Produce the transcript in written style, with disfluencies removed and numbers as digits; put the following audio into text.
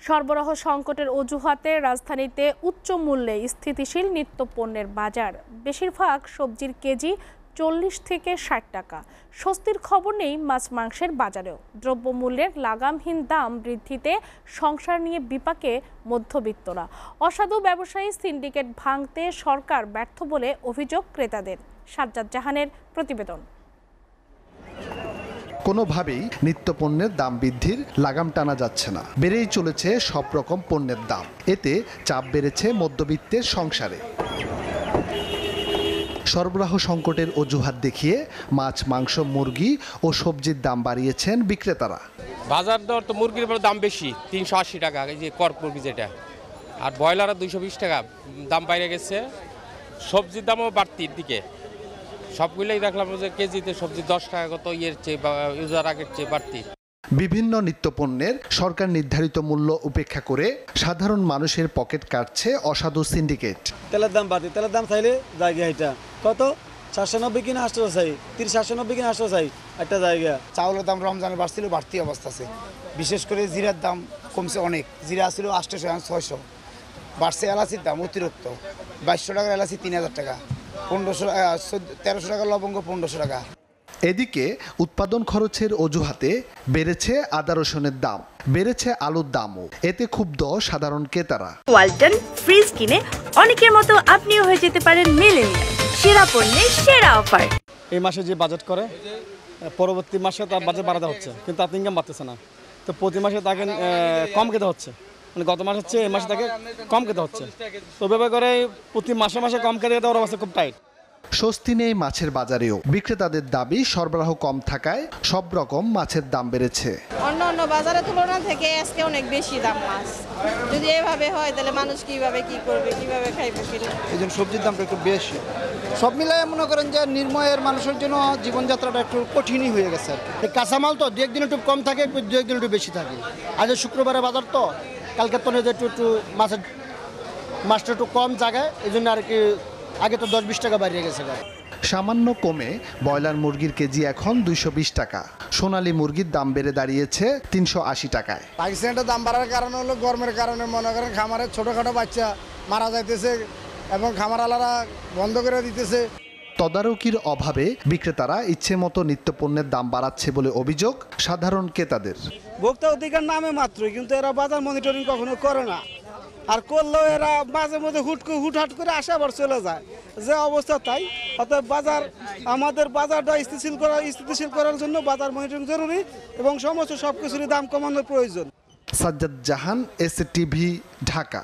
সরবরাহ সংকটের অজুহাতে রাজধানীতে উচ্চ মূল্যে স্থিতিশীল নিত্যপণ্যের বাজার। বেশিরভাগ সবজির কেজি 40 থেকে 60 টাকা। স্বস্তির খবর নেই মাছ মাংসের বাজারেও। দ্রব্যমূল্যের লাগামহীন দাম বৃদ্ধিতে সংসার নিয়ে বিপাকে মধ্যবিত্তরা। অসাধু ব্যবসায়ী সিন্ডিকেট ভাঙতে সরকার ব্যর্থ বলে অভিযোগ ক্রেতাদের। সাজ্জাদ জাহানের প্রতিবেদন। কোনোভাবেই নিত্যপণ্যের দাম বৃদ্ধির লাগাম টানা যাচ্ছে না, বেড়েই চলেছে সব রকম পণ্যের দাম। এতে চাপ বেড়েছে মধ্যবিত্তের সংসারে। সরবরাহ সংকটের অজুহাত দেখিয়ে মাছ, মাংস, মুরগি ও সবজির দাম বাড়িয়েছেন বিক্রেতারা। বাজার দর তো মুরগির দাম বেশি, 380 টাকা এই যে কর্ক মুরগি যেটা, আর ব্রয়লারের 220 টাকা দাম বাইরে গেছে। সবজির দামও বাড়তির দিকে। সবগুলোই দেখলাম যে কেজিতে সবজি 10 টাকা কত ইয়ের চেয়ে বা ইউজার আগের চেয়ে বাড়তি। বিভিন্ন নিত্যপণ্যের সরকার নির্ধারিত মূল্য উপেক্ষা করে সাধারণ মানুষের পকেট কাটছে অসাধু সিন্ডিকেট। তেলের দাম বাড়তি, তেলের দাম চাইলে জায়গা এটা কত 790 কিনা 800 চাই, 790 কিনা 800 চাই একটা জায়গা। চাউলের দাম রমজানে বাড়ছিল, বাড়তি অবস্থা আছে। বিশেষ করে জিরার দাম কমছে অনেক। জিরা ছিল 800, 600 বাড়ছে। এলাচির দাম অতিরিক্ত, 2200 টাকার এলাচি 3000 টাকা, 1300 টাকার লবঙ্গ 1500 টাকা। এদিকে উৎপাদন খরচের অজুহাতে বেড়েছে আদা রসুনের দাম, বেড়েছে আলুর দামও। এতে ক্ষুব্ধ সাধারণ ক্রেতারা। ওয়ালটন ফ্রিজ কিনে অনেকের মতো আপনিও হয়ে যেতে পারেন মিলেনিয়াল। সেরা পণ্যের সেরা অফার। এই মাসে যে বাজেট করে পরবর্তী মাসে তার বাজেট বাড়াতে হচ্ছে, কিন্তু আপনি ইনকাম বাড়তেছে না। তো প্রতি মাসে তাকে কম খেতে হচ্ছে, মানে গত মাস হচ্ছে এই মাসে তাকে কম খেতে হচ্ছে। তো ব্যাপার করে প্রতি মাসে মাসে কম খেতে গেতে ওর অবস্থা খুব টাইট। স্বস্তি নেই মাছের বাজারেও। বিক্রেতাদের দাবি সরবরাহ কম থাকায় সব রকম মাছের দাম বেড়েছে। অন্য বাজারের তুলনা থেকে আজকে অনেক বেশি দাম মাছ। যদি এভাবে হয় তাহলে মানুষ কিভাবে কি করবে, কিভাবে খাইবে কিনা। এই জন্য সবজির দামটা একটু বেশি। সব মিলাই মনে করেন যে নির্ময়ের মানুষের জন্য জীবনযাত্রাটা একটু কঠিনই হয়ে গেছে আর কি। কাঁচামাল তো 2 একদিন একটু কম থাকে, 2 একদিন একটু বেশি থাকে। আজ শুক্রবারের বাজার তো, কালকে তো একটু মাছটা একটু কম জায়গায়, এই জন্য আর কি আগে তো 10-20 টাকা বাড়িয়ে গেছে। সামান্য কমে ব্রয়লার মুরগির কেজি এখন 220 টাকা। সোনালী মুরগির দাম বেড়ে দাঁড়িয়েছে 380 টাকায়। পাকিস্তানের দাম বাড়ার কারণ হলো গরমের কারণে। মনে করেন খামারে ছোটোখাটো বাচ্চা মারা যাইতেছে এবং খামারওয়ালারা বন্ধ করে দিতেছে। তদারকির অভাবে বিক্রেতারা ইচ্ছে মতো নিত্যপণ্যের দাম বাড়াচ্ছে বলে অভিযোগ সাধারণ ক্রেতাদের। ভোক্তা অধিকার নামে মাত্রই, কিন্তু এরা বাজার মনিটরিং কখনো করে না। আর করলেও এরা মাঝে মধ্যে হুটহাট করে আসে আবার চলে যায়, যে অবস্থা তাই। অর্থাৎ আমাদের বাজারটা স্থিতিশীল করার জন্য বাজার মনিটরিং জরুরি এবং সমস্ত সব কিছুরই দাম কমানোর প্রয়োজন। সাজ্জাদ জাহান, এসটিভি, ঢাকা।